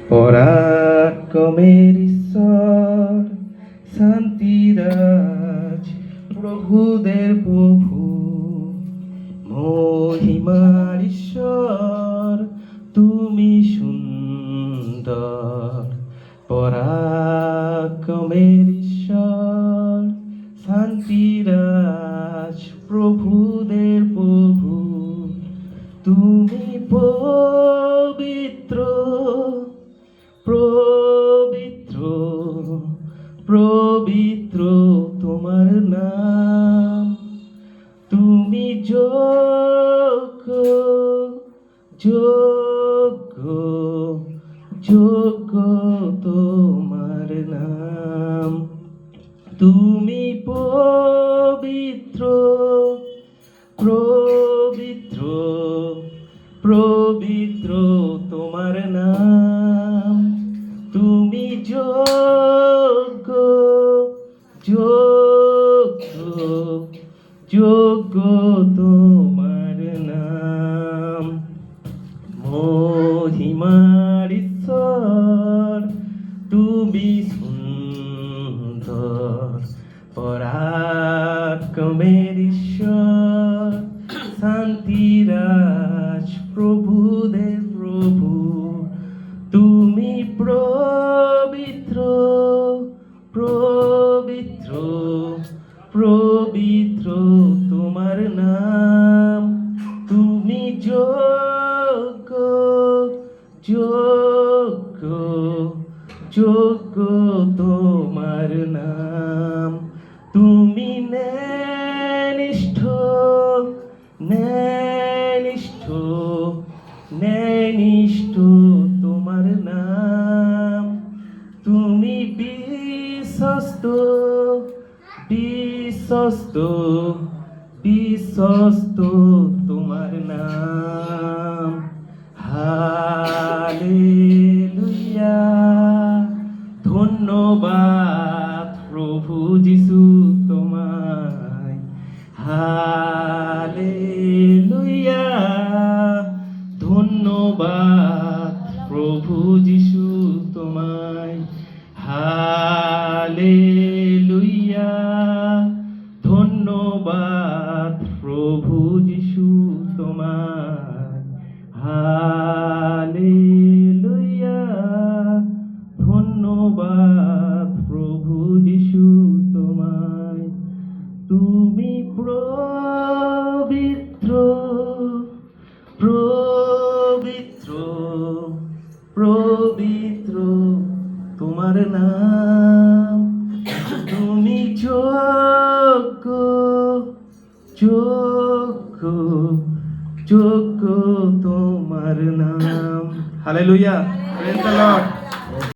পরাক্রমের ঈশ্বর, শান্তিরাজ, প্রভুদের প্রভু, মহিমার ঈশ্বর, তুমি সুন্দর। পরাক্রমের ঈশ্বর, শান্তিরাজ, প্রভুদের প্রভু, তুমি পবিত্র, পবিত্র, পবিত্র তোমার নাম। তুমি যোগ্য, যোগ্য, যোগ্য তোমার নাম। তুমি পবিত্র, পবিত্র, পবিত্র তোমার নাম। তুমি যোগ্য, যোগ্য, যোগ্য তোমার নাম। মহিমার ঈশ্বর, তুমি সুন্দর। পরাক্রমের ঈশ্বর, শান্তিরাজ, প্রভুদের প্রভু, তুমি পবিত্র, পবিত্র, পবিত্র তোমার নাম। তুমি যোগ্য, যোগ্য, যোগ্য তোমার নাম। তুমি ন্যায়নিষ্ঠ, ন্যায়নিষ্ঠ, ন্যায়নিষ্ঠ তোমার নাম। তুমি বিশ্বস্ত, বিশ্বস্ত, বিশ্বস্ত তোমার নাম। হালেলুয়া, ধন্যবাদ প্রভু যিশু তোমায়। হালেলুয়া, ধন্যবাদ প্রভু যিশু তোমায়। হালেলুয়া, ধন্যবাদ প্রভু যিশু তোমায়। হালেলুয়া, ধন্যবাদ প্রভু যিশু তোমায়। তুমি পবিত্র, পবিত্র, পবিত্র তোমার নাম। তুমি যোগ্য, যোগ্য, যোগ্য তোমার নাম। Hallelujah, praise the Lord.